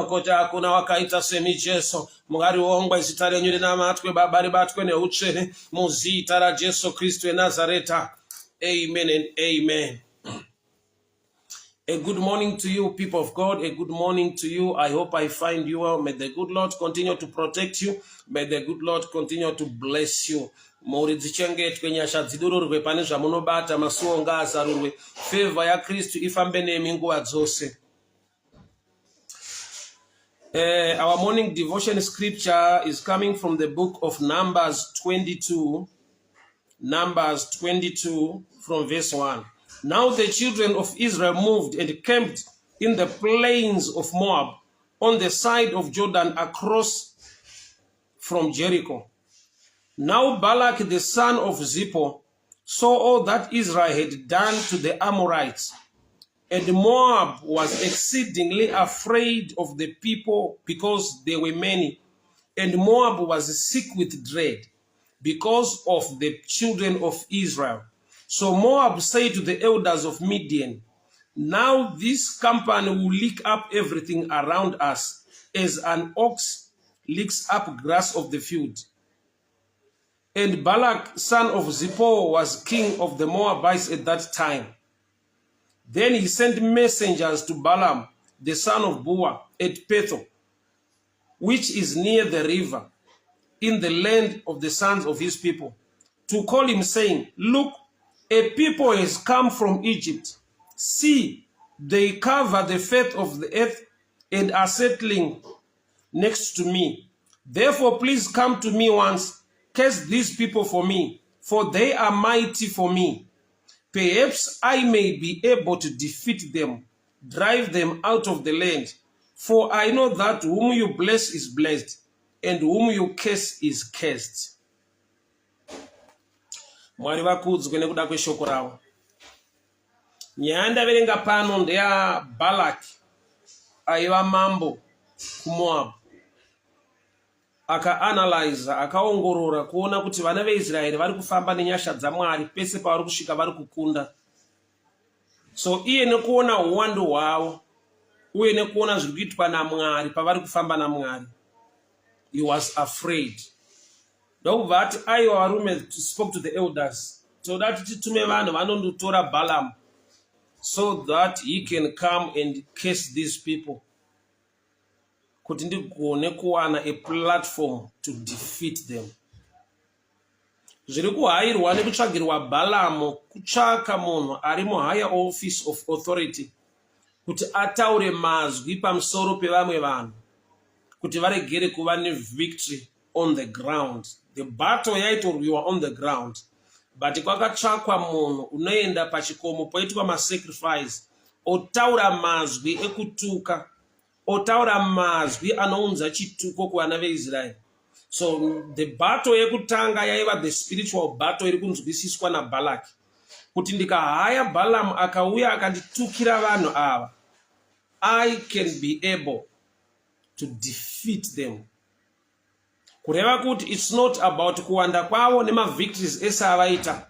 kuti hakuna wakaita semi Jesu. Mungariongwa zita renyu rinamatwe, Baba ribatwe neutsvene muzita raJesu Kristu weNazareta. Amen and amen. A good morning to you, people of God. A good morning to you. I hope I find you well. May the good Lord continue to protect you. May the good Lord continue to bless you. Muridzichengetwe nyasha dzidururwe pane zvamunobata masuo ngaazarurwe. Favor ya Kristu ifambe nemi nguva dzose. Our morning devotion scripture is coming from the book of Numbers 22. Numbers 22 from verse 1. Now the children of Israel moved and camped in the plains of Moab on the side of Jordan across from Jericho. Now Balak the son of Zippor saw all that Israel had done to the Amorites, and Moab was exceedingly afraid of the people because they were many, and Moab was sick with dread because of the children of Israel. So Moab said to the elders of Midian, now this company will lick up everything around us as an ox licks up grass of the field. And Balak, son of Zippor, was king of the Moabites at that time. Then he sent messengers to Balaam, the son of Beor, at Pethor, which is near the river, in the land of the sons of his people, to call him, saying, look, a people has come from Egypt. See, they cover the face of the earth and are settling next to me. Therefore, please come to me once, curse these people for me, for they are mighty for me. Perhaps I may be able to defeat them, drive them out of the land. For I know that whom you bless is blessed, and whom you curse is cursed. Mwari vakudzwe nekuda kweshoko ravo. Nyaya ndaverenga pano ndeya Balak aiva mambo kuMoab. Akaanalyza, akaongorora kuona kuti vana veIsraeri vari kufamba nenyasha dzaMwari pese pavari kusvika vari kukunda. So iye nekuona uwandu hwavo uye nekuona zviri kuitwa naMwari pavari kufamba naMwari, he was afraid. Ndokubva ati aiwa varume spoke to the elders, toda kuti titume vanhu vanondotora Balaam so that he can come and curse these people, kuti ndigone kuwana a platform to defeat them. Zviri kuhayirwa nekutsvagirwa Balaam kutsvaka munhu ari muhigher office of authority kuti ataure mazwi pamusoro pevamwe vanhu kuti varegere kuva nevictory on the ground. The battle yaitorwiwa on the ground, but kwakatsvakwa munhu unoenda pachikomo poitwa masacrifice, otaura mazwi ekutuka, otaura mazwi anounza chituko kuvana veIsraeri. So the battle yekutanga yaiva the spiritual battle iri kunzwisiswa naBalak, kuti ndikahaya Balaam akauya akanditukira vanhu ava, I can be able to defeat them. Kureva kuti it's not about kuwanda kwavo nemavictories ese avaita,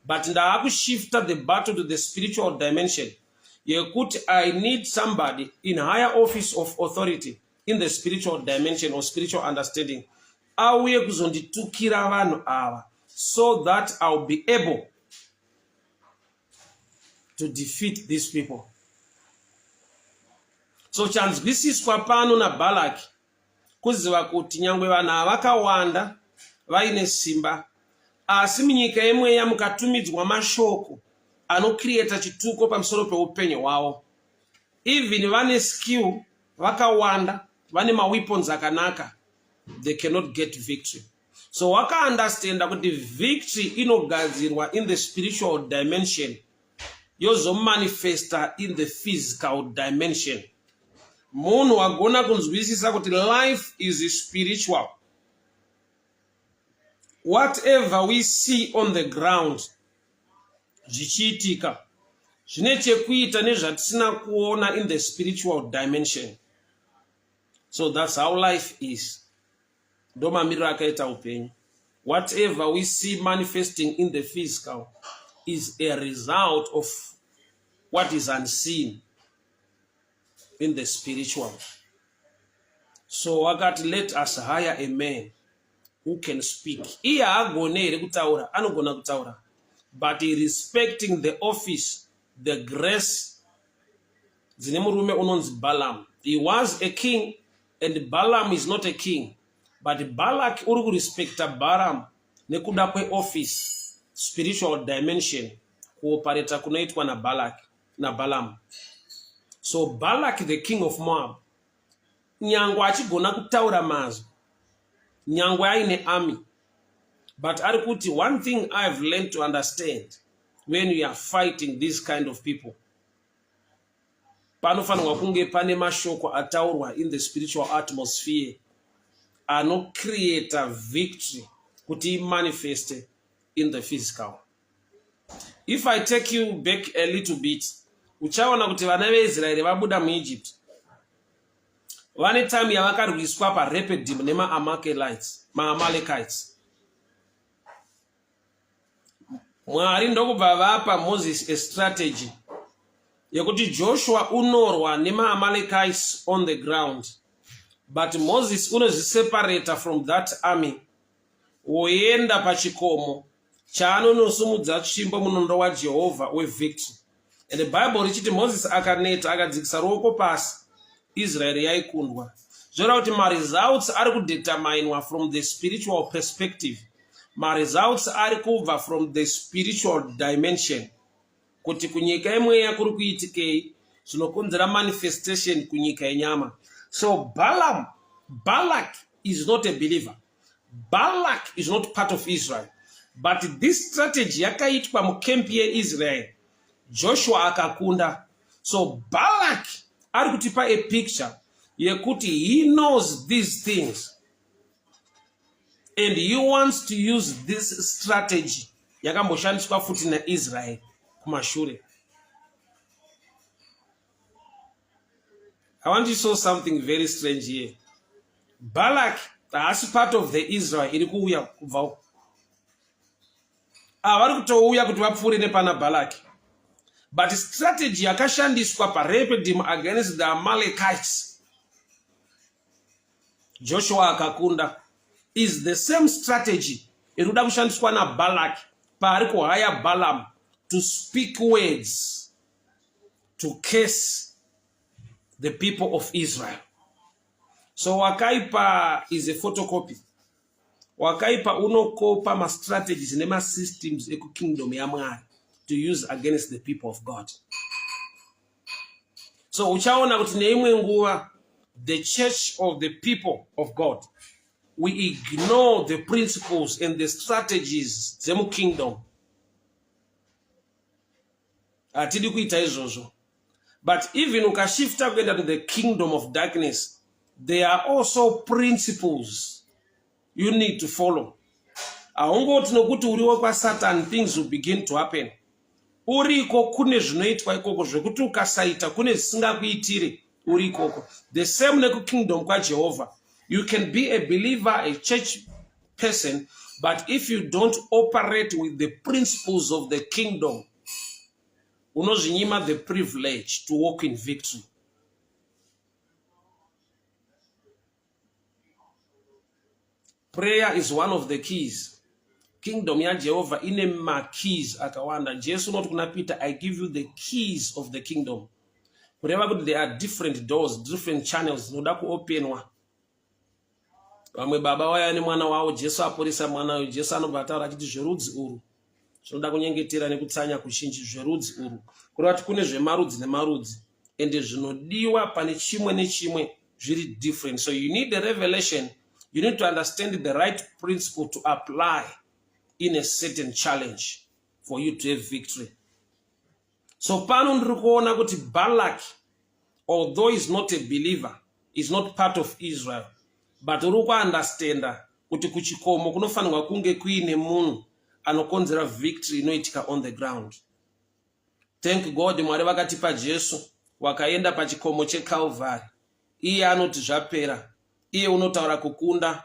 but ndaakushifta the battle to the spiritual dimension yekuti I need somebody in higher office of authority in the spiritual dimension or spiritual understanding auye kuzonditukira vanhu ava so that I'll be able to defeat these people. So chanzwisiswa pano naBalak kuziva kuti nyangwe vanhu vakawanda vaine simba, asi munyika yemweya mukatumidzwa mashoko anocreata chituko pamusoro peupenyu hwavo. Even vane skill vakawanda, vane maweapons akanaka, they cannot get victory. So wakaundastanda kuti victory inogadzirwa in the spiritual dimension yozomanifesta in the physical dimension. Munhu wagona kunzwisisa kuti life is spiritual. Whatever we see on the ground zvichiitika zvine chekuita nezvatisina kuona in the spiritual dimension. So that's how life is. Ndo mamiriro akaita upenyu. Whatever we see manifesting in the physical is a result of what is unseen in the spiritual. So wakati, let us hire a man who can speak. Iye agonere kutaura, anogona kutaura, but he respecting the office, the grace. Dzine murume unonzi Balaam. He was a king, and Balaam is not a king. But Balak uri kurespecta Balaam nekuda kwe office, spiritual dimension, kuoperata kunoitwa na Balaam. So Balak, the king of Moab, nyangwa achigona kutaura mazwi, nyangwa aine army. But arikuti, one thing I've learned to understand when we are fighting these kind of people, panofanirwa kunge pane mashoko ataurwa in the spiritual atmosphere create a victory kuti manifest in the physical. If I take you back a little bit, uchaona kuti vana veIsraeri vabuda muEgypt, vane time yavakarwiswa paRefidim nemaAmalekites. Mwari ndokubva vapa Moses a strategy yekuti Joshua unorwa nemaAmalekites on the ground, but Moses unozviseparata from that army, woenda pachikomo chaanonosumudza tsvimbo munondo waJehovha wevictory. And the Bible richiti Moses akaneta akadzikisa ruoko pasi, Israel yaikundwa. Zvoreva kuti results ari kudeterminwa from the spiritual perspective. Results ari kubva from the spiritual dimension. Kuti kunyika imweya kuri kuitikei zvinokonzera manifestation kunyika yenyama. So Balak is not a believer. Balak is not part of Israel. But this strategy yakaitwa mukempi yeIsrael, Joshua akakunda. So Balak ari kutipa a picture yekuti he knows these things, and he wants to use this strategy yakamboshandiswa futi naIsrael kumashure. I want to show something very strange here. Balak as part of the Israel iri kuuya kubva. Vari kutouya kuti vapfuure nepana Balak. But strategy yakashandiswa paRefidim against the Amalekites, Joshua akakunda, is the same strategy inoda kushandiswa naBalak paari kuhaya Balaam to speak words to curse the people of Israel. So wakaipa is a photocopy. Wakaipa unokopa ma strategies nema systems eku kingdom ya Mwari to use against the people of God. So uchaona kuti neimwe nguva the church of the people of God, we ignore the principles and the strategies zemu kingdom. Atidi kuita izvozvo. But even ukashifta kuenda to the kingdom of darkness, there are also principles you need to follow. Aungoti nokuti uriwo kwa Satan, things will begin to happen. Uriko kune zvinoitwa ikoko zvekuti ukasaita kune zvisingakuitire uri ikoko. The same neku kingdom kwa Jehovah. You can be a believer, a church person, but if you don't operate with the principles of the kingdom, unozvinyima the privilege to walk in victory. Prayer is one of the keys. Kingdom ya Jehovah ine ma keys akawanda. Jesu not kuna Peter, I give you the keys of the kingdom. Wherever there are different doors, different channels, noda ku openwa. Vamwe baba waya ni mwana wao, Jesu aporisa mwana wao, Jesu anobataura achiti zverudzi uru. Zvinoda kunyengetera nekutsanya kushinji zverudzi uru. Kurati kune zvemarudzi nemarudzi. Ende zvinodiwa pane chimwe nechimwe zviri different. So you need a revelation. You need to understand the right principle to apply in a certain challenge for you to have victory. So pano ndiri kuona kuti Balak, although he's not a believer, is not part of Israel, but uri kuandastanda kuti kuchikomo kunofanirwa kunge kuine munhu anokonzera victory inoitika on the ground. Thank God Mwari vakatipa Jesu wakaenda pachikomo cheCalvary. Iye anoti zvapera. Iye unotaura kukunda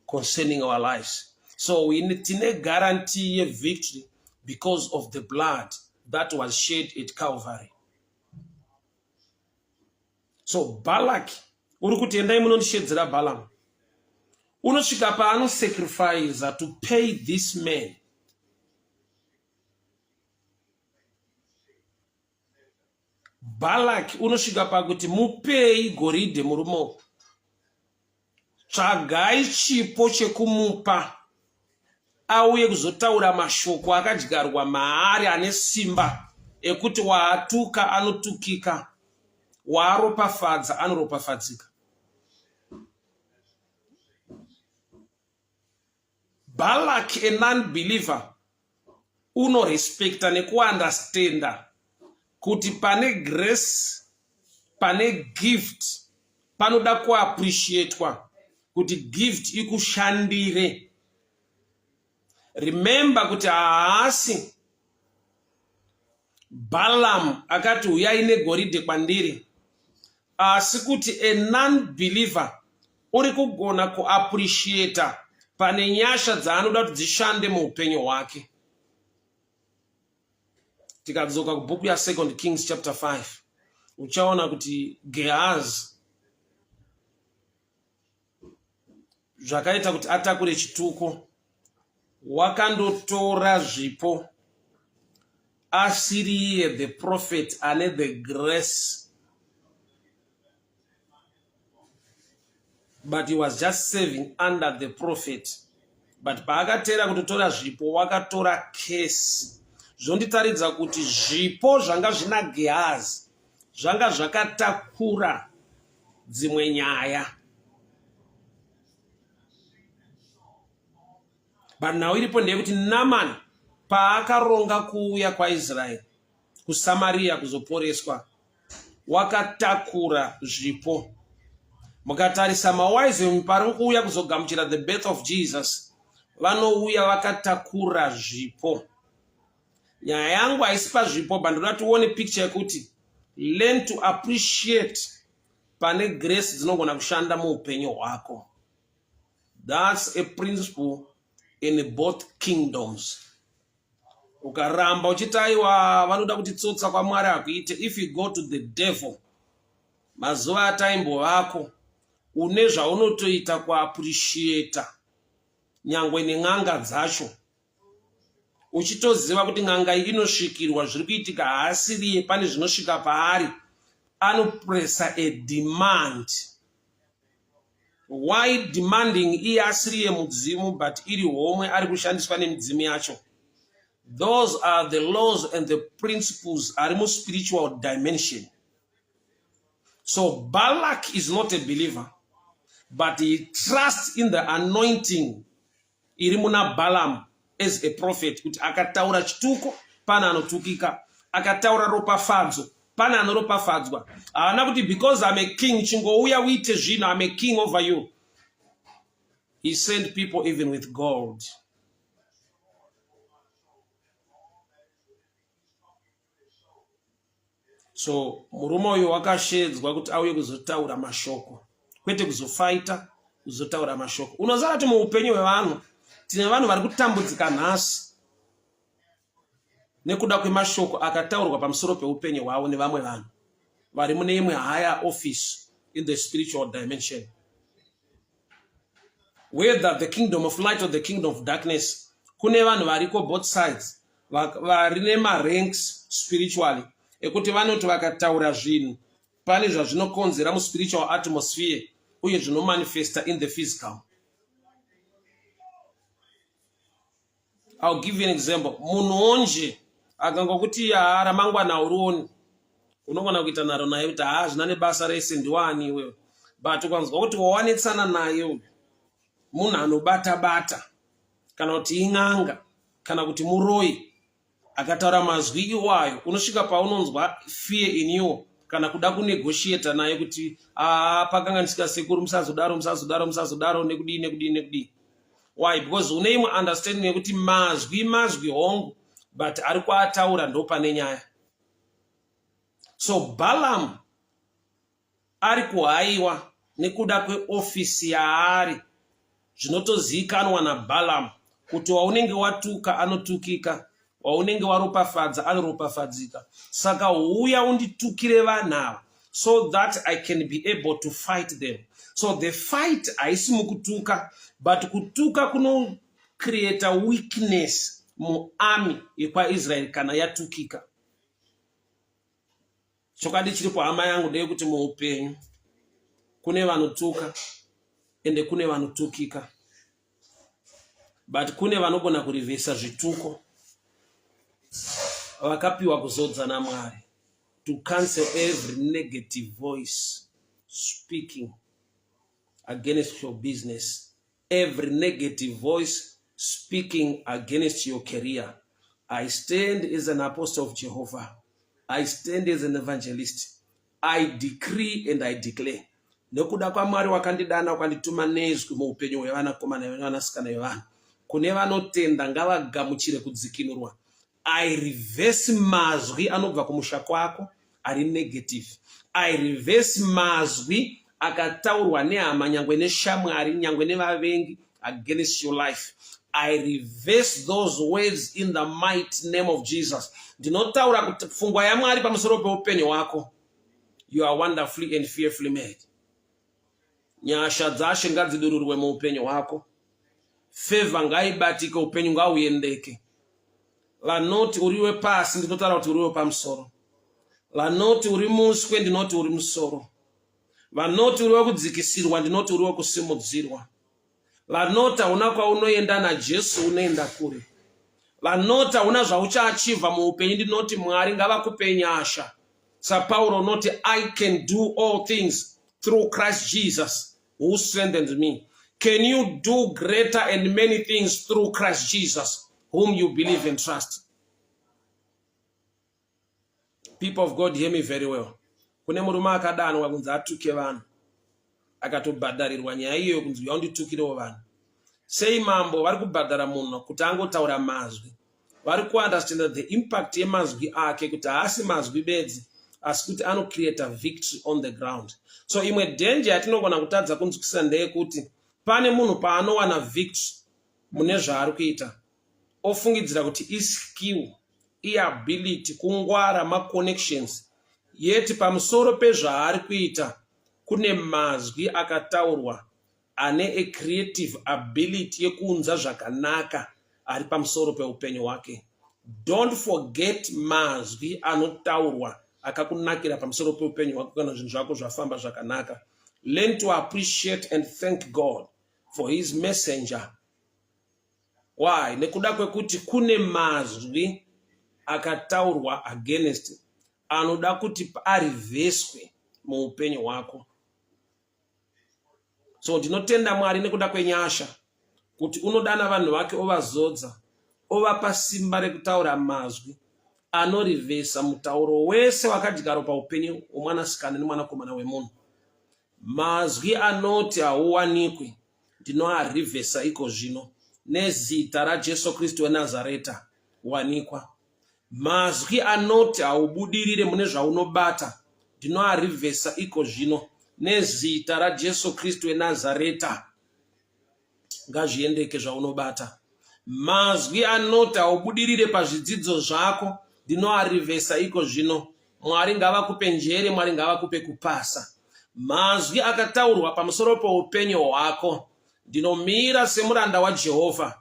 concerning our lives. So we need to guarantee a victory because of the blood that was shed at Calvary. So Balak uri kuti endai munondishedzera Balaam. Unosvika paano sacrifice to pay this man. Balak unosvika pakuti mupei goridhe murumo. Tsvagai chipo chekumupa. Auye kuzotaura mashoko akadyarwa maari ane simba ekuti waatuka anotukika, waaropafadza anoropafadzika. Balak, a non-believer, unorespecta nekuunderstanda kuti pane grace, pane gift, panoda kuappreciatwa kuti gift ikushandire. Remember kuti haasi Balaam akati uyai negoridhe kwandiri, asi kuti a non-believer uri kugona kuappreciata pane nyasha dzaanoda kuti dzishande muupenyu hwake. Tikadzoka kubhuku ya 2 Kings chapter 5 uchaona kuti Gehazi zvakaita kuti atakure chituko, wakandotora zvipo asiriye the prophet ane the grace, but he was just serving under the prophet. But paakatera kutotora zvipo wakatora case. Zvonditaridza kuti zvipo zvanga zvina Gehazi zvanga zvakatakura dzimwe nyaya. But now iripo ndeyekuti Naamani paakaronga kuuya kwaIsraeri kuSamaria kuzoporeswa, wakatakura zvipo. Mukatarisa mawise pari kuuya kuzogamuchira the birth of Jesus, vanouya vakatakura zvipo. Nyaya yangu haisi pazvipo, bandoda tione picture yekuti learn to appreciate pane grace dzinogona kushanda muupenyu hwako. That's a principle in both kingdoms. Ukaramba uchitaiwa vanoda kuti tsotsa kwaMwari akuite, if you go to the devil mazuva ataimbo vako une zvaunotoita kuappreciata nyangwe nen'anga dzacho, uchitoziva kuti n'anga inosvikirwa zviri kuitika haasiriye, pane zvinosvika paari, anopresa a demand. Why demanding iye asiriye mudzimu but iri homwe ari kushandiswa nemidzimu yacho? Those are the laws and the principles ari mu spiritual dimension. So Balak is not a believer, but he trusts in the anointing iri muna Balaam as a prophet, kuti akataura chituko pana anotukika, akataura ropafadzo pana anoropafadzwa. Haana kuti because I'm a king chingouya uite zvino, I'm a king over you. He sent people even with gold. So murume uyu wakashedzwa kuti auye kuzotaura mashoko, kwete kuzofaita, kuzotaura mashoko. Unoziva kuti muupenyu hwevanhu tine vanhu vari kutambudzika nhasi nekuda kwemashoko akataurwa pamusoro peupenyu hwavo nevamwe vanhu vari mune imwe higher office in the spiritual dimension. Whether the kingdom of light or the kingdom of darkness, kune vanhu variko both sides, vari nemaranks spiritually, ekuti vanoti vakataura zvinhu pane zvazvinokonzera mu spiritual atmosphere uye zvinomanifesta in the physical. I'll give you an example. Munhu onje akangokuti ramangwana urioni, unogona kuita naro naye kuti zvina nebasa rese ndiwani iwewe, but ukanzwa kuti wawanetsana naye munhu anobata-bata, kana kuti in'anga, kana kuti muroyi, akataura mazwi iwayo, unosvika paunonzwa fear in you, kana kuda kunegotiate naye kuti pakanganisika sekuru musazodaro nekudii. Why? Because une imwe understanding yekuti mazwi hongu, but ari kuataura ndo pane nyaya. So Balaam ari kuhaiwa nekuda kweofisi yaari, zvinotozivikanwa naBalaam kuti waunenge watuka anotukika, waunenge waropafadza anoropafadzika. Saka uya unditukire vanhu ava, so that I can be able to fight them. So the fight haisi mukutuka, but kutuka kuno create a weakness mu army ikwa Israel kana yatukika. Chokadi chiri kwa hama yangu ndeye kuti muupenyu kune vanotuka ende kune vanotukika, but kune vanogona kurivesa zvituko vakapiwa kuzodza naMwari to cancel every negative voice speaking against your business, every negative voice speaking against your career. I stand as an apostle of Jehovah. I stand as an evangelist. I decree and I declare. Nekuda kwa Mwari wakandidana wakandituma nezwi muupenyu hwevanakomana nevanasikana vevanhu. Kune vanotenda ngavagamuchire kudzikinurwa. I reverse mazwi anobva kumusha kwako ari negative. I reverse mazwi akataurwa nehama nyangwe neshamwari nyangwe nevavengi against your life. I reverse those words in the mighty name of Jesus. Ndinotaura kuti pfungwa yaMwari pamusoro peupenyu hwako. You are wonderfully and fearfully made. Nyasha dzashe ngadzidururwe muupenyu hwako. Favor ngaibatike, upenyu ngauyendeke. Lanoti uriwe pasi ndinotaura kuti uriwe pamusoro. Lanoti uri muswe ndinoti uri musoro. Vanoti uriwe kudzikisirwa ndinoti uriwe kusimudzirwa. Lanota una kwaunoenda naJesu unoenda kure. Lanota una zvauchaachievha muupenyu ndinoti Mwari ngavakupe nyasha. Paulo noti I can do all things through Christ Jesus who strengthens me. Can you do greater and many things through Christ Jesus whom you believe and trust? People of God, hear me very well. Kune murume akadanwa kunzi atuke vanhu. Akatobhadharirwa nyaya iyo kunzi yaunditukirewo vanhu. Sei mambo vari kubhadhara munhu kuti angotaura mazwi. Vari kuunderstand the impact yemazwi ake kuti haasi mazwi bedzi asi kuti ano create a victory on the ground. So imwe danger yatinogona kutadza kunzwisisa ndeyekuti pane munhu paanowana victory mune zvaari kuita ofungidzira kuti iskill, iability, kungwara, maconnections, yeti pamusoro pezvaari kuita kune mazwi akataurwa ane a creative ability yekuunza zvakanaka ari pamusoro peupenyu hwake. Don't forget mazwi anotaurwa akakunakira pamusoro peupenyu hwako kana zvinhu zvako zvafamba zvakanaka. Learn to appreciate and thank God for his messenger. Why? Nekuda kwekuti kune mazwi akataurwa against anoda kuti ariveswe muupenyu hwako. So ndinotenda Mwari nekuda kwenyasha kuti unodana vanhu vake ovazodza, ovapa simba rekutaura mazwi anorivesa mutauro wese wakadyarwa paupenyu hwomwanasikana nemwanakomana wemunhu. Mazwi anoti hauwanikwi ndinoarivhesa iko zvino nezita raJesu Kristu weNazareta wanikwa. Mazwi anoti haubudirire mune zvaunobata ndinoarivhesa iko zvino nezita raJesu Kristu weNazareta ngazviendeke zvaunobata. Mazwi anoti haubudirire pazvidzidzo zvako ndinoarivhesa iko zvino. Mwari ngavakupe njere, Mwari ngavakupe kupasa. Mazwi akataurwa pamusoro peupenyu hwako ndinomira semuranda waJehovha.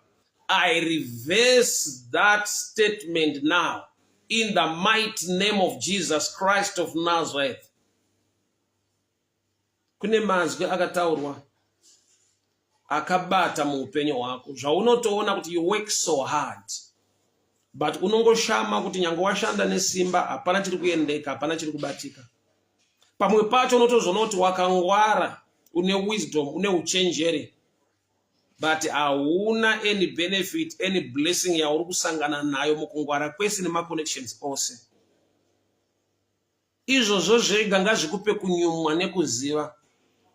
I reverse that statement now in the mighty name of Jesus Christ of Nazareth. Kune mazwi akataurwa akabata muupenyu hwako zvaunotoona kuti you work so hard, but unongoshama kuti nyange washanda nesimba hapana chiri kuendeka, hapana chiri kubatika. Pamwe pacho unotozoona kuti wakangwara, une wisdom, une uchenjeri, but hauna any benefit, any blessing yauri kusangana nayo mukungwara kwese nemaconnections ose. Izvozvo zvega ngazvikupe kunyumwa nekuziva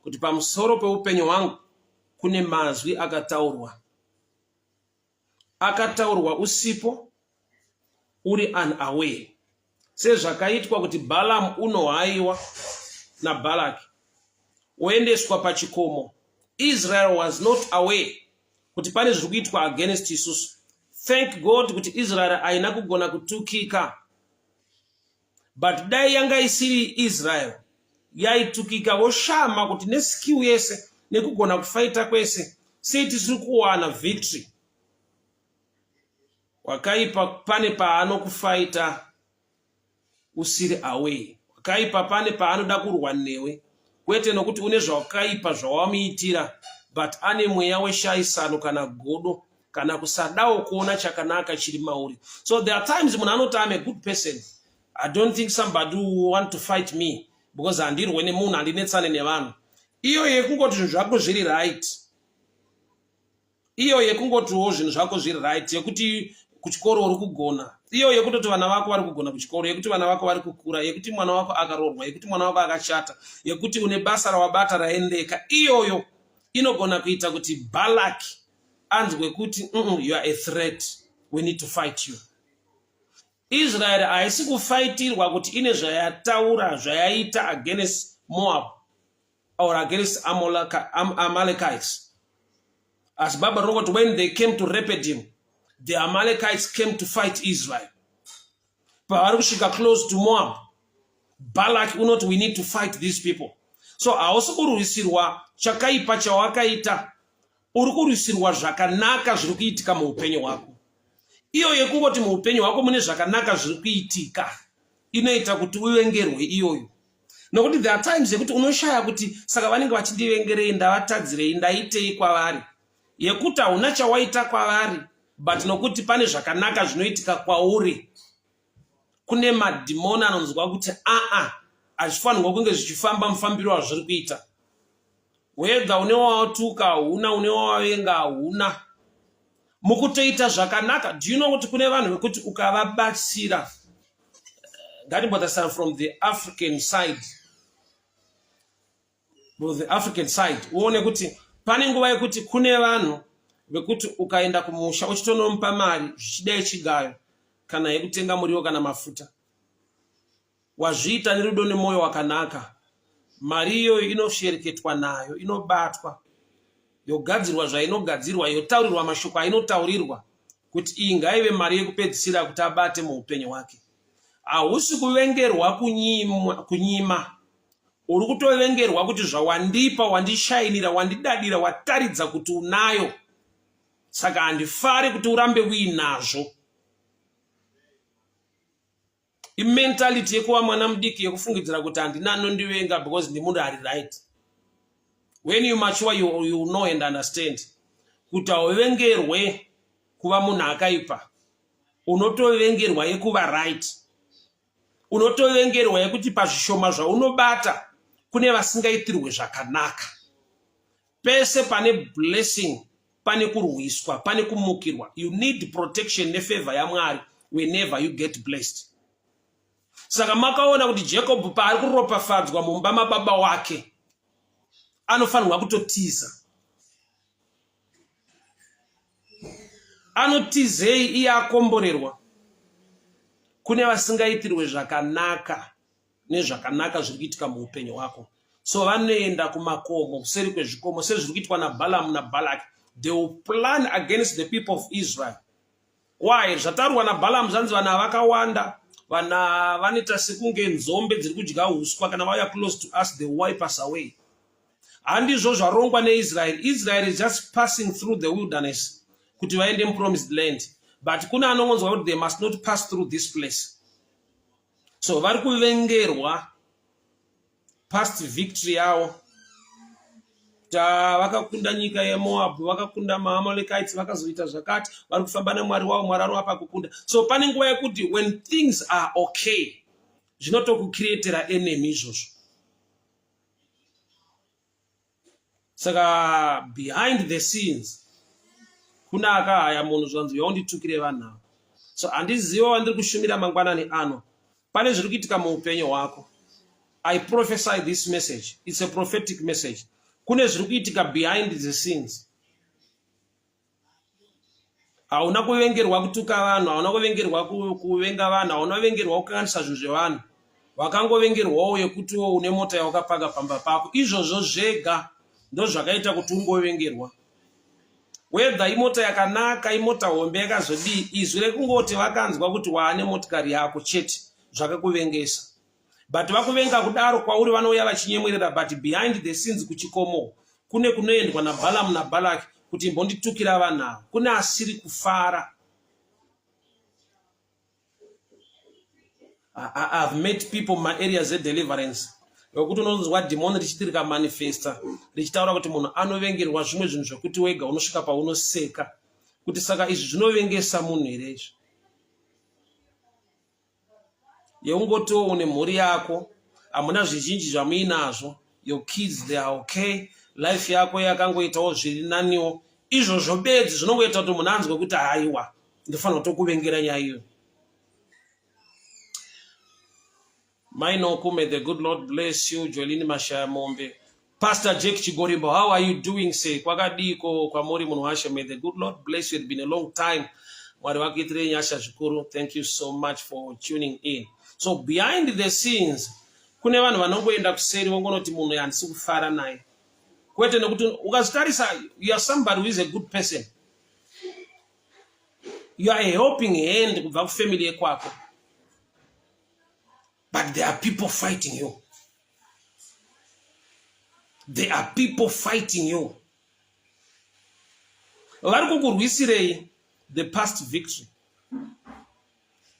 kuti pamusoro peupenyu hwangu kune mazwi akataurwa. Akataurwa usipo, uri unaware. Sezvakaitwa kuti Balaam unohaiwa naBalaki oendeswa pachikomo. Israel was not aware kuti pane zviri kuitwa against isusu. Thank God kuti Israel haina kugona kutukika. But dai yanga isiri Israel, yaitukika woshama kuti neskill yese nekugona kufaita kwese sei tisiri kuwana victory. Wakaipa pane paano kufaita usiri away. Wakaipa pane paano da kurwa newe. Kwete nokuti une zvawakaipa zvawamuitira, but ane mweya weshaisano kana godo kana kusadawo kuona chakanaka chiri mauri. So there are times munhu anoti I'm a good person. I don't think somebody will want to fight me because andirwe nemunhu andinetsane nevanhu. Iyo yekungoti zvinhu zvako zviri right. Iyo yekungotiwo zvinhu zvako zviri right, yekuti kuchikoro uri kugona. Iyo yekutoti vana vako vari kugona kuchikoro, yekuti vana vako vari kukura, yekuti mwana wako akarorwa, yekuti mwana wako akashata, yekuti une basa rawabata raendeka. Iyoyo inogona kuita kuti Balak anzwe kuti you are a threat, we need to fight you. Israel haisi kufaitirwa kuti ine zvayataura zvayaita against Moab or against Amalekites. As Bible wrote, when they came to Rephidim, the Amalekites came to fight Israel. Pawarushika close to Moab, Balak unoti we need to fight these people. So also kuruisirwa chakaipa chawakaita, urikuruisirwa zvakanaka zvirikuitika muupenyu wako. Iyo yekungoti muupenyu wako mune zvakanaka zvirikuitika, inoita kuti uvengerwe iyoyo. Nokuti there are times yekuti unoshaya kuti saka vanenge vachindivengerei, ndavatadzirei, ndaitei kwavari. Yekuti hauna chawaita kwavari, but nokuti pane zvakanaka zvinoitika kwauri. Kune madhimoni anonzwa kuti hazvifanirwa kunge zvichifamba mufambiro wazviri kuita. Whether une wawatuka hauna, une wawavenga hauna. Mukutoita zvakanaka. Do you know kuti kune vanhu vekuti ukavabatsira, from the African side. From the African side. Uone kuti pane nguva yekuti kune vanhu vekuti ukaenda kumusha uchitonompa mari zvichidai chigayo kana yekutenga muriwo kana mafuta, wazviita nerudo nemoyo wakanaka, mari iyoyo inoshereketwa nayo, inobatwa, yogadzirwa zvainogadzirwa, yotaurirwa mashoko ainotaurirwa kuti iyi ngaive mari yekupedzisira kuti abate muupenyu wake. Hausi kuvengerwa kunyima, uri kutovengerwa kuti zvawandipa, wandishainira, wandidadira, wataridza kuti unayo, saka handifari kuti urambe uinazvo. Imentality yekuva mwana mudiki yekufungidzira kuti handina anondivenga because ndimunhu ari right. When you mature, you know and understand kuti hauvengerwe kuva munhu akaipa, unotovengerwa yekuva right. Unotovengerwa yekuti pazvishoma zvaunobata kune vasingaitirwe zvakanaka. Pese pane blessing, pane kurwiswa, pane kumukirwa. You need protection nefavor yaMwari whenever you get blessed. Saka makaona kuti Jacob paari kuropafadzwa mumba mababa wake, anofanirwa kutotiza. Anotizei iye akomborerwa. Kune vasingaitirwe zvakanaka nezvakanaka zviri kuitika muupenyu wako. So vanoenda kumakomo, kuseri kwezvikomo, sezviri kuitwa naBalaam naBalak. They will plan against the people of Israel. Why? Zvatarwa naBalaam zvanzi vana vakawanda, vana vanoita sekunge nzombe dziri kudya uswa, kana vauya close to us they wipe us away. Handizvo zvarongwa neIsrael. Israel is just passing through the wilderness kuti vaende mupromised land. But kuna anongonzwa kuti they must not pass through this place. So vari kuvengerwa past victory yavo. Vakakunda nyika yeMoab, vakakunda maAmalekites, vakazoita zvakati, vari kufamba naMwari wavo, Mwari ari apakukunda. So pane nguva yekuti when things are okay, zvinotokucreatera enemy izvozvo. Saka behind the scenes kuna akahaya munhu zvanzi yaunditukire vanhu. So handiziva wandiri kushumira mangwanani ano, pane zviri kuitika muupenyu hwako. I prophesy this message. It's a prophetic message. Kune zviri kuitika behind the scenes. Hauna kuvengerwa kutuka vanhu, hauna kuvengerwa kuvenga vanhu, hauna kuvengerwa kukanganisa zvinhu zvevanhu. Wakangovengerwawo yekuti une mota yawakapaka pamba pako. Izvozvo zvega ndozvakaita kuti ungovengerwa. Whether imota yakanaka, imota hombe yakazodii, izwi rekungoti vakanzwa kuti waane motikari yako chete zvakakuvengesa. but vakuvenga kudaro kwauri vanouya vachinyemwerera, but behind the scenes kuchikomo kune kunoendwa naBalamu naBalaki kuti mbonditukira vanhu ava. Kune asiri kufara. I've met people in my areas of deliverance. Yokuti unonzwa demon richitirika manifesta richitaura kuti munhu anovengerwa zvimwe zvinhu zvokuti wega unosvika paunoseka kuti saka izvi zvinovengesa munhu here izvi. Yeungotiwo une mhuri yako hamuna zvizhinji zvamuinazvo, your kids they are okay, life yako yakangoitawo zviri naniwo, izvozvo bedzi zvinongoita kuti munhu anzwe kuti haiwa ndofanira kutokuvengera nyaya iyo. Mainoku, may the good Lord bless you. Joelini Mashaya Mombe. Pastor Jake Chigorimbo, how are you doing? Say, Kwagadiko, Kwamori Munuhasha, may the good Lord bless you. It's been a long time. Thank you so much for tuning in. So, behind the scenes, kune vanhu vanongoenda kuseri vongonoti munhu yandisi kufara naye. Kwete nekuti ukazitarisa, you are somebody who is a good person. You are a helping hand kubva kufamily yekwako. But there are people fighting you. There are people fighting you. Vari kukurwisirei the past victory.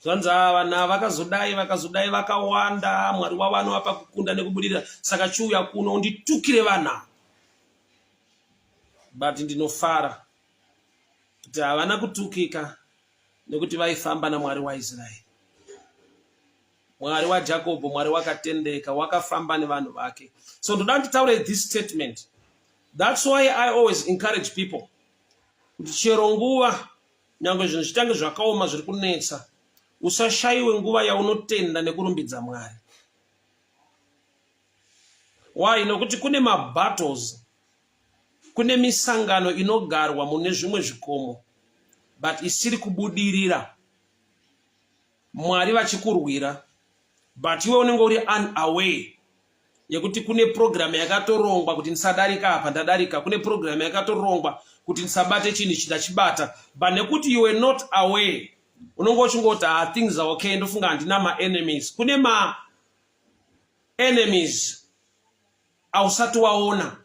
Zvanzi vana vakazodai vakawanda, Mwari wavo anovapa kukunda nekubudirira, saka chiuya kuno unditukire vana. But ndinofara kuti havana kutukika nekuti vaifamba naMwari waIsraeri. Mwari waJacob, Mwari wakatendeka, wakafamba nevanhu vake. So ndoda nditaure this statement. That's why I always encourage people kuti chero nguva nyangwe zvinhu zvitange zvakaoma zviri kunetsa, usashayiwe nguva yaunotenda nekurumbidza Mwari. Why? Nokuti kune mabattles, kune misangano inogarwa mune zvimwe zvikomo, but isiri kubudirira. Mwari vachikurwira, but iwe unenge uri unaware yekuti kune program yakatorongwa kuti ndisadarika apa ndadarika, kune program yakatorongwa kuti ndisabate chinhu chidachibata, but nekuti you were not aware unenge uchingoti things are okay, ndofunga handina ma-enemies. Kune ma-enemies ausati waona,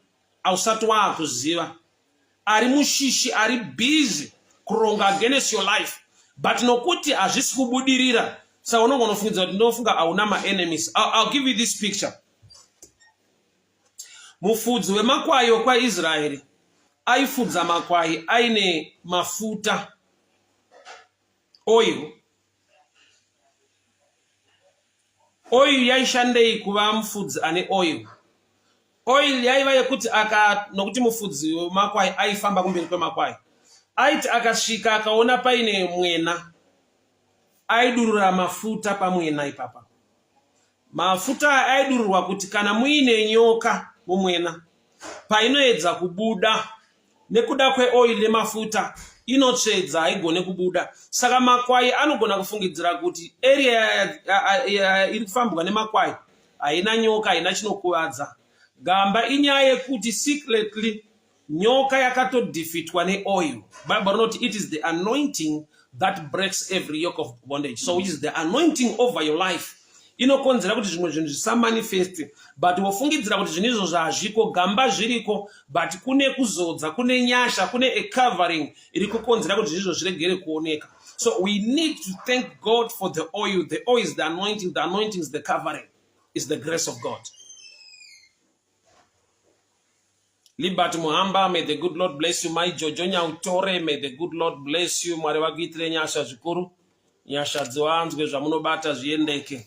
ausati waakuziva, ari mushishi, ari busy kuronga against your life, but nokuti hazvisi kubudirira, saka unenge unofungidzira kuti ndofunga hauna ma-enemies. I'll give you this picture. Mufudzi wemakwai wekwaIsraeri aifudza makwai aine mafuta, oil. Oil yaishandei kuva mufudzi ane oil. Oil yaiva yekuti nokuti mufudzi wemakwai aifamba kumberi kwemakwai, aiti akasvika akaona paine mwena, aidurura mafuta pamwena ipapa. Mafuta aidururwa kuti kana muine nyoka mumwena, painoedza kubuda nekuda kweoil nemafuta inotsvedza, haigone kubuda. Saka makwai anogona kufungidzira kuti area iri kufambwa nemakwai haina nyoka, haina chinokuvadza. Gamba inyaya yekuti secretly nyoka yakatodefeatwa neoil. Bible note it is the anointing that breaks every yoke of bondage. So it is the anointing over your life inokonzera kuti zvimwe zvinhu zvisamanifest, but wofungidzira kuti zvinhu izvo zvazviko, gamba zviriko, but kune kuzodza, kune nyasha, kune a covering iri kukonzera kuti zvinhu zviregere kuoneka. So we need to thank God for the oil. The oil is the anointing is the covering, is the grace of God. Liberty Muhamba, may the good Lord bless you. My Jojo Nyautore, may the good Lord bless you. Mwari wagitire nyasha zvikuru, nyasha dzoanzwe zvamunobata zviendeke.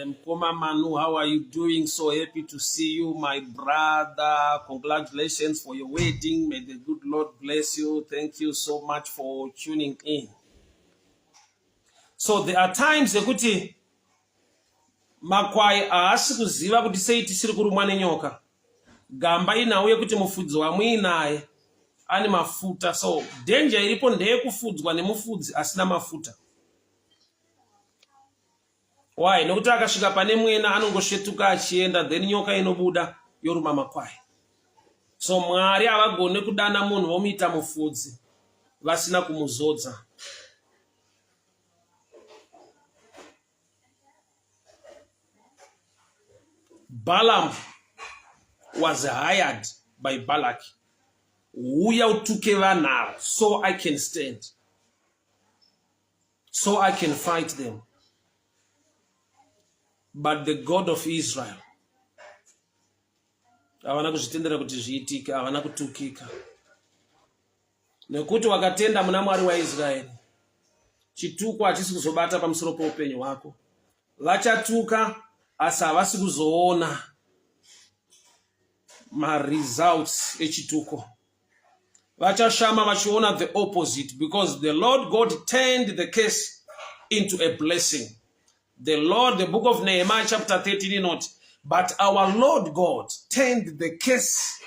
Mkoma Manu, how are you doing? So happy to see you, my brother. Congratulations for your wedding. May the good Lord bless you. Thank you so much for tuning in. So there are times yekuti makwai haasi kuziva kuti sei tisiri kurumwa nenyoka. Gamba inauye kuti mufudzi wamuinaye ane mafuta. So danger iripo ndeyekufudzwa nemufudzi asina mafuta. Why? Nokuti akasvika pane mwena anongosvetuka achienda, then nyoka inobuda yoruma makwai. So Mwari havagone kudana munhu vomuita mufudzi vasina kumuzodza. Balaam was hired by Balak. Uya utukeva now, so I can stand. So I can fight them. But the God of Israel, havana kuzvitendera kuti zviitike, havana kutukika. Nekuti wakatenda muna Mwari waIsraeri, chituko hachisi kuzobata pamusoro poupenyu hwako. Vachatuka asi havasi kuzoona results echituko. Vachashama vachiona the opposite, because the Lord God turned the case into a blessing. The Lord, the book of Nehemiah chapter 13, not, but our Lord God turned the case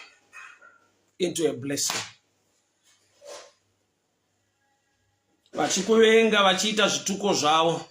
into a blessing. Vachikuvenga vachiita zvituko zvavo,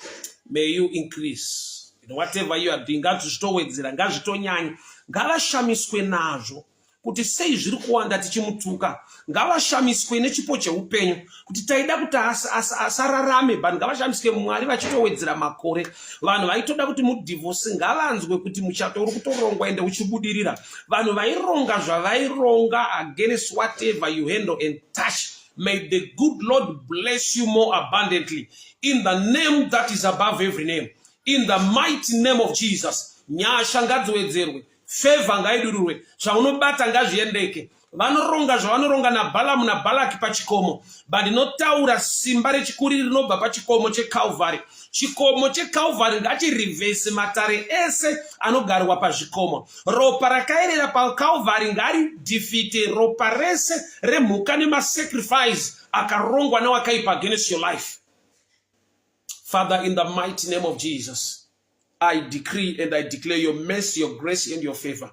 may you increase in whatever you are doing. Ngazvitowedzera, ngazvitonyanya, ngavashamiswe nazvo kuti sei zviri kuwanda tichimutuka. Ngavashamiswe nechipo cheupenyu kuti taida kuti asararame, but ngavashamiswe Mwari vachitowedzera makore. Vanhu vaitoda kuti mudhivorce ngavanzwe kuti muchato uri kutorongwa ende uchibudirira. Vanhu vaironga zvavaironga against whatever you handle and touch. May the good Lord bless you more abundantly in the name that is above every name. In the mighty name of Jesus. Nyasha ngadziwedzerwe, favor ngaidururwe, zvaunobata ngazviendeke. Vanoronga zvavanoronga na Balaam na Balaki pachikomo, but inotaura simba rechikuru rinobva pachikomo cheCalvary. Chikomo cheCalvary ngachirivhese matare ese anogarwa pazvikomo. Ropa rakaerera paCalvary ngaridefeate ropa rese remhuka nemasacrifice akarongwa newakaipa against your life. Father, in the mighty name of Jesus, I decree and I declare your mercy, your grace, and your favor.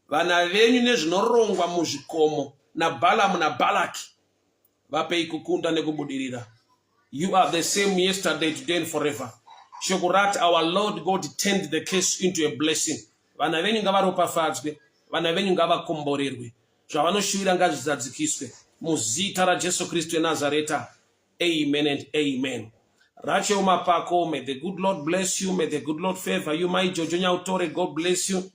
Vana venyu nezvinorongwa muzvikomo na Balaam na Balaki vapei kukunda nekubudirira. You are the same yesterday, today, and forever. Shokurat, our Lord God turned the case into a blessing. Vana venyu ngavaropafadzwe, vana venyu ngavakomborerwe. Zvavanoshuvira ngazvidzadzikiswe. Muzita raJesu Kristu eNazareta. Amen and amen. Rache umapako, may the good Lord bless you, may the good Lord favor you. My Jojonya Utore, God bless you.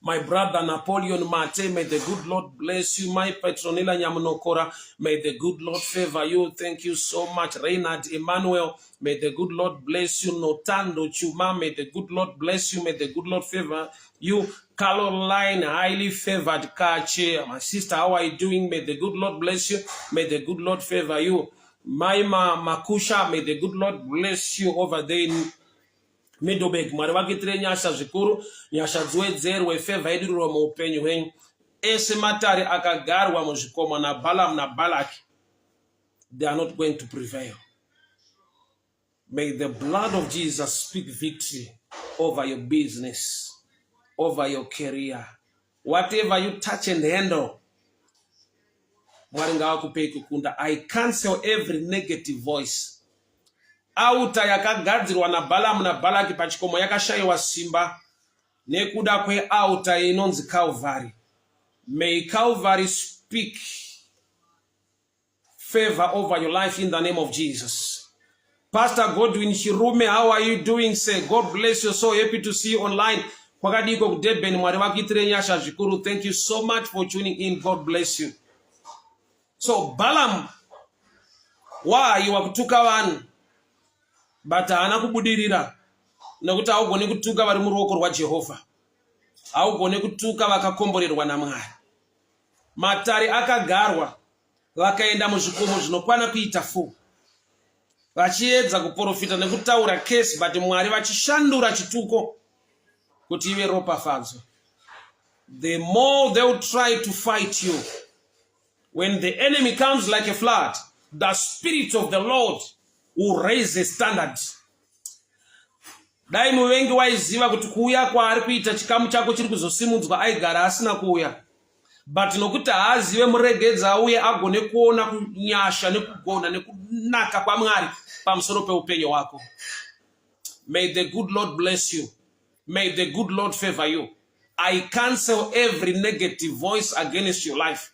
My brother Napoleon Mate, may the good Lord bless you. My Petronila Nyamunokora, may the good Lord favor you. Thank you so much. Reynard Emmanuel, may the good Lord bless you. Notando Chuma, may the good Lord bless you. May the good Lord favor you. Caroline, highly favored Kache, my sister, how are you doing? May the good Lord bless you. May the good Lord favor you. Maima Makusha, may the good Lord bless you over there in Midobek. Mwari vakitire nyasha zvikuru, nyasha dziwedzerwe, favor idururwa muupenyu hwenyu. Ese matari akagarwa muzvikomo na Balaam na Balaki, they are not going to prevail. May the blood of Jesus speak victory over your business, over your career. Whatever you touch and handle, I cancel every negative voice. Auta yakagadzirwa na Balaam na Balaki pachikomo yakashayiwa simba nekuda kwe auta inonzi Calvary. May Calvary speak favor over your life in the name of Jesus. Pastor Godwin Chirume, how are you doing? Say, God bless you. So happy to see you online. Thank you so much for tuning in. God bless you. So Balaam, why you are kutuka vanhu but haana kubudirira nekuti haugoni kutuka vari muruoko rwaJehovha, haugoni kutuka vakakomborerwa naMwari. Matare akagarwa vakaenda muzvikomo zvinokwana kuita 4 vachiedza kuprofita nekutaura case, but Mwari vachishandura chituko kuti ive ropafadzo. The more they will try to fight you, when the enemy comes like a flood, the Spirit of the Lord will raise a standard. Dai muvengi waiziva kuti kuuya kwaari kuita chikamu chako chiri kuzosimudzwa aigara asina kuuya. But nokuti haazive muregedza auye agone kuona kunyasha nekugona nekunaka kwaMwari pamusoro peupenyu hwako. May the good Lord bless you. May the good Lord favor you. I cancel every negative voice against your life.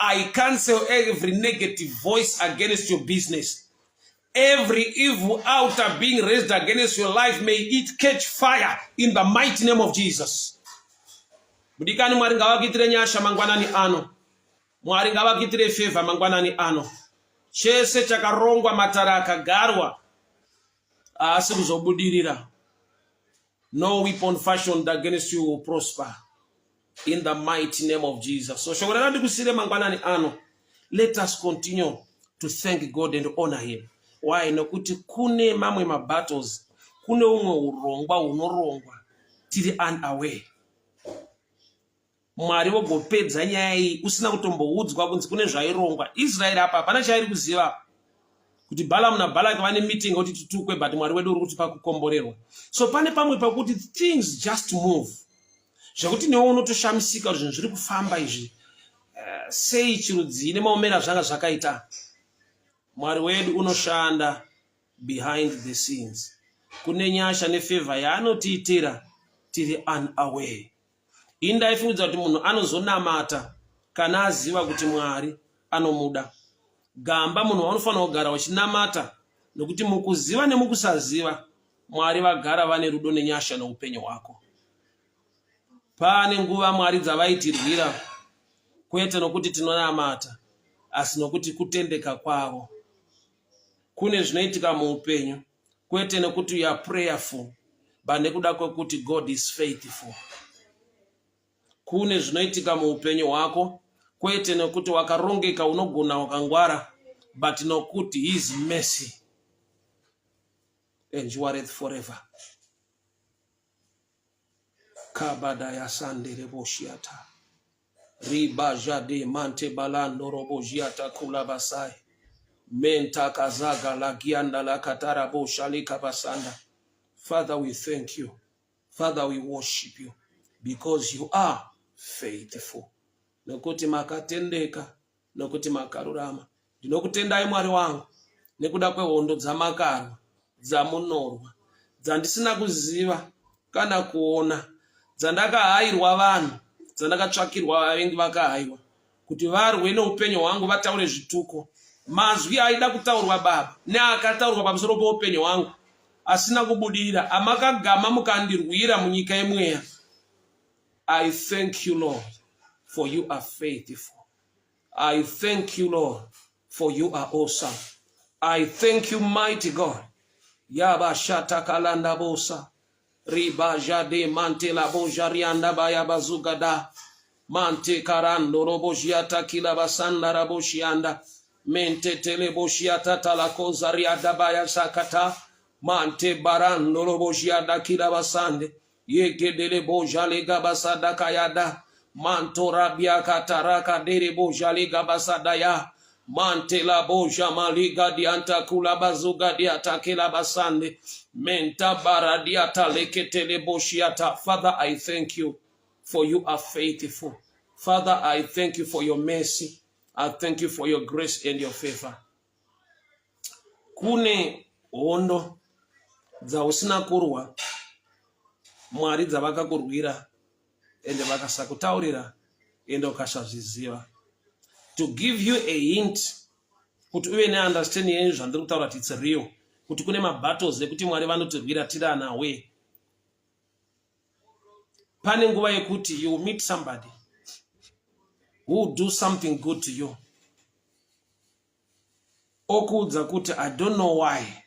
I cancel every negative voice against your business. Every evil altar being raised against your life, may it catch fire in the mighty name of Jesus. Mudikani Mwari ngavakitire nyasha mangwanani ano. Mwari ngavakitire favor mangwanani ano. Chese chakarongwa matara akagarwa asi kuzobudirira. No weapon fashioned against you will prosper in the mighty name of Jesus. So shogora ndikusire mangwanani ano. Let us continue to thank God and honor him. Why? Nokuti kune mamwe ma battles, kune umwe urongwa unorongwa tiri unaware. Mwari wogopedza nyaya iyi usina kutomboudzwa kunzi kune zvairongwa. Israeli apa hapana chairi kuziva kuti Balaam naBalaki vane meeting kuti tutukwe, but Mwari wedu uri kutipa kukomborerwa. So pane pamwe pakuti things just move. Zvakuti newe unotoshamisika kuti zvinhu zviri kufamba izvi. Sei chirudzi nemaomera zvanga zvakaita. Mwari wedu unoshanda behind the scenes. Kune nyasha nefavor yaanotiitira tiri unaware. Indaifunudza kuti munhu anozonamata kana aziva kuti Mwari anomuda. Gamba munhu anofanira kugara wachinamata nokuti mukuziva nemukusaziva Mwari vagara vane rudo nenyasha noupenyu hwako. Pane nguva Mwari dzavaitirwira kwete nokuti tinonamata asi nokuti kutendeka kwavo. Kune zvinoitika muupenyu kwete nokuti you are prayerful but nekuda kwekuti God is faithful. Kune zvinoitika muupenyu hwako kwete nokuti wakarongeka unogona wakangwara but nokuti his mercy endureth forever. Kabada ya sandere boshiata riba jade mante balando robojiata kulabasai menta kazaga la gianda la katara boshalika basanda. Father, we thank you. Father, we worship you because you are faithful. Nokuti makatendeka, nokuti makarurama. Ndinokutendai Mwari wangu nekuda kwehondo dzamakarwa, dzamunorwa, dzandisina kuziva kana kuona, dzandakahairwa vanhu, dzandakatsvakirwa vavengi vakahairwa kuti varwe neupenyu hwangu vataure zvituko. Mazwi aida kutaurwa Baba neakataurwa pamusoro poupenyu hwangu asina kubudirira, amakagama mukandirwira munyika yemweya. I thank you, Lord, for you are faithful. I thank you, Lord, for you are awesome. I thank you, mighty God. Yaba shata kalanda bosa. Riba jade mante la bojarianda baya bazugada. Mante karando robojiata kila basanda raboshianda. Mente tele boshiata talakoza riada baya sakata. Mante barando robojiada kila basande. Yegedele bojale gabasada kayada. Manto rabia kataraka dere bojale gabasada ya. Mante la boja maliga dianta kula bazuga diata kila basande. Menta baradiata leketele boshiata. Father, I thank you for you are faithful. Father, I thank you for your mercy. I thank you for your grace and your favor. Kune hondo za usina kurwa Mwari dzavakakurwira ende vakasakutaurira ende ukasazviziva. To give you a hint kuti uve neunderstanding yenyu zvandiri kutaura kuti it's real, kuti kune mabattles ekuti Mwari vanotirwira tiri anawe. Pane nguva yekuti you meet somebody who will do something good to you. Okuudza kuti I don't know why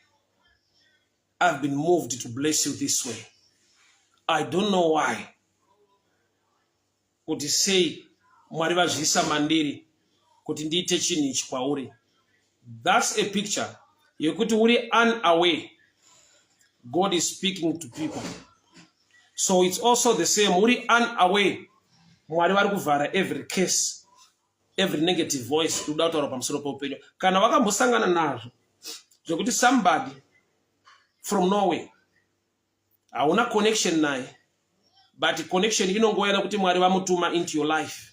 I've been moved to bless you this way. I don't know why. Kuti say Mwari vazvisa mandiri kuti ndiite chinhu ichi kwauri. That's a picture yekuti uri unaware. God is speaking to people. So it's also the same. Uri unaware. Mwari vari kuvhara every case, every negative voice kudataura pamusoro poupenyu. Kana vakambosangana nazvo zvokuti somebody from nowhere hauna connection naye, but connection inongoenda kuti Mwari vamutuma into your life.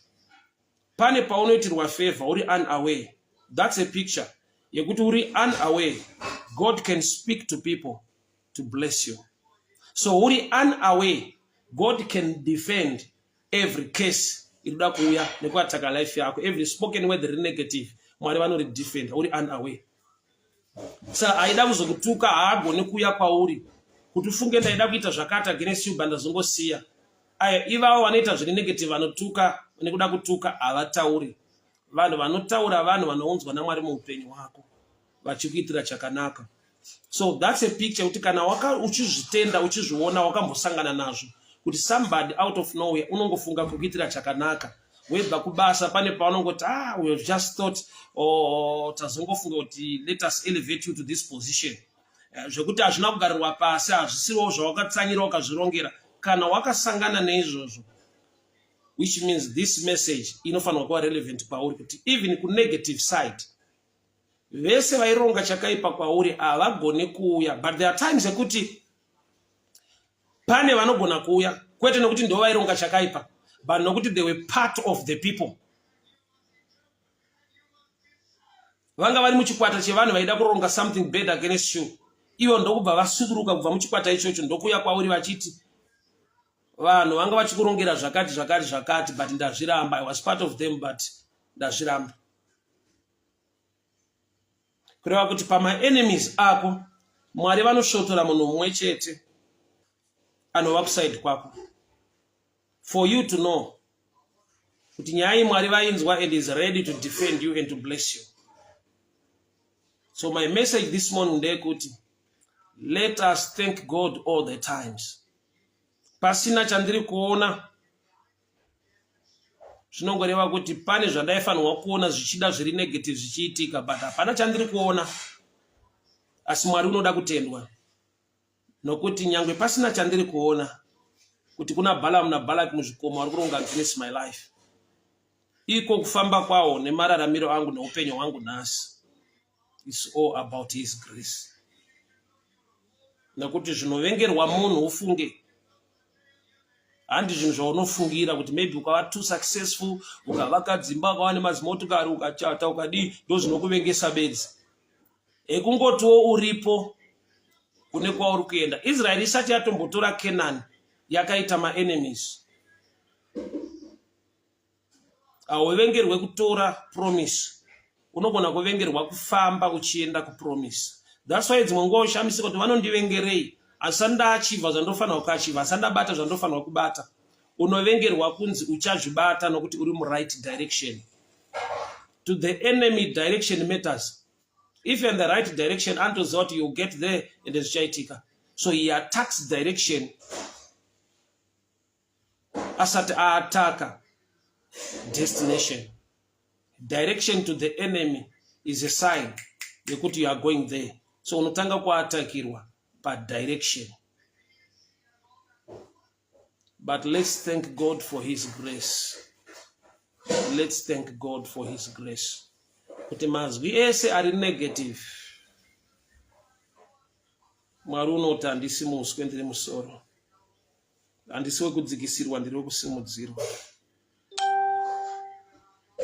Pane paunoitirwa favor uri unaware. That's a picture yekuti uri unaware. God can speak to people to bless you. So uri unaware, God can defend every case iruda kuuya nekuataka life yako. Every spoken word negative Mwari vanori defend uri unaware. Sa aida kuzokutuka haagoni kuuya kwauri kuti ufunge ndaida kuita zvakati against you bandazongosiya. Aya ivavo vanoita zviri negative vanotuka nekuda kutuka havatauri. Vanhu vanotaura vanhu vanounzwa naMwari muupenyu hwako vachikuitira chakanaka. So that's a picture kuti kana uchizvitenda uchizviona wakambosangana nazvo kuti somebody out of nowhere unongofunga kukuitira chakanaka. Webva kubasa pane paunongoti we have just thought tazongofunga kuti let us elevate you to this position. Zvekuti hazvina kugarirwa pasi, hazvisiwo zvawakatsanyira ukazvirongera. Kana wakasangana neizvozvo, which means this message inofanirwa kuva relevant kwauri kuti even ku negative side vese vaironga chakaipa kwauri havagoni kuuya, but there are times ekuti pane vanogona kuuya kwete nokuti ndo vaironga chakaipa, but nokuti they were part of the people. Vanga vari muchikwata chevanhu vaida kuronga something bad against you, ivo ndokubva vasukuruka kubva muchikwata ichocho ndokuuya kwauri vachiti vanhu vanga vachikurongera zvakati, but ndazviramba. I was part of them, but ndazviramba. Kureva kuti pama-enemies ako Mwari vanoshotora munhu mumwe chete anova kuside kwako, for you to know kuti nyaya Mwari vainzwa and is ready to defend you and to bless you. So my message this morning ndekuti let us thank God all the times. Pasina chandiri kuona zvinongoreva kuti pane zvandaifanirwa kuona zvichida zviri negative zvichiitika, but hapana chandiri kuona. Asi Mwari unoda kutendwa nokuti nyangwe pasina chandiri kuona kuti kuna Balaam naBalaki muzvikomo vari kuronga against my life, iko kufamba kwawo nemararamiro angu neupenyu hwangu nhasi, it's all about his grace. Nokuti zvinovengerwa munhu ufunge handi zvinhu zvaunofungira kuti maybe ukava too successful, ukavaka dzimba, ukava nemadzimotokari, ukachata, ukadi, ndo zvinokuvengesa bedzi. Ekungotiwo uripo kune kwauri kuenda. Israeri isati yatombotora Canaan yakaita ma-enemies. Hauvengerwe kutora promise, unogona kuvengerwa kufamba uchienda kupromise. That's why dzimwe nguva ushamisika kuti vanondivengerei, asanda achiva zvandofanirwa kuachiva, asanda bata zvandofanirwa kubata. Unovengerwa kunzi uchazvibata nokuti uri mu-right direction. To the enemy, direction matters. If you're in the right direction, antoziva kuti you'll get there and zvichaitika. So he attacks direction asati aataka destination. Direction to the enemy is a sign yekuti you are going there. So unotanga kuatakirwa pa direction. But let's thank God for his grace. Let's thank God for his grace. Kuti mazwi ese ari negative, Mwari unoti handisi muswe ndiri musoro, handisi wekudzikisirwa ndiri wekusimudzirwa.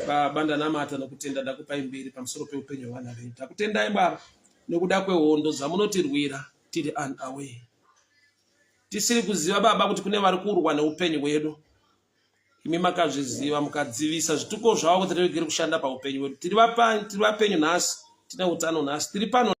Baba ndanamata nokutenda ndakupai mbiri pamusoro peupenyu hwevana vedu. Takutendai Baba nekuda kwehondo dzamunotirwira tiri unaware. Tisiri kuziva Baba kuti kune vari kurwa neupenyu hwedu. Imi makazviziva mukadzivisa zvituko zvavo kuti tirege kushanda paupenyu hwedu. Tiri vapenyu nhasi, tine utano nhasi, tiri pano